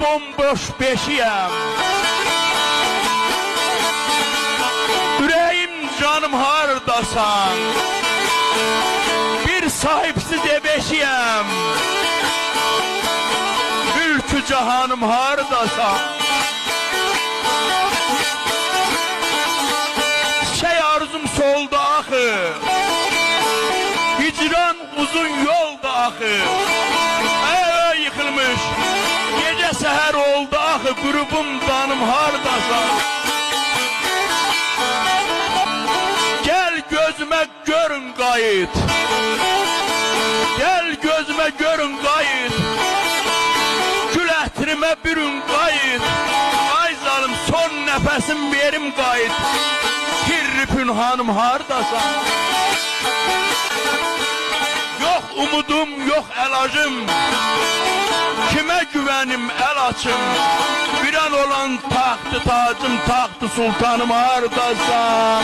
bomboş beşiyem. Ürəyim canım hardasan, bir sahipsiz ebeşiyem. Mülkü cahanım hardasan, şey arzum solda axı, hicran uzun yolda axı. Eve yıkılmış, gece seher oldu axı, grubum danım hardasan. Gel gözüme görün qayıt, gel gözüme görün qayıt, gül ətrime bürün qayıt. Ay zalım son nəfəsim verim qayıt, Pirri Pünhanım hardasan. Yok umudum, yok elacım, kime güvenim el açım. Bir an olan tahtı tacım, tahtı sultanım hardasan.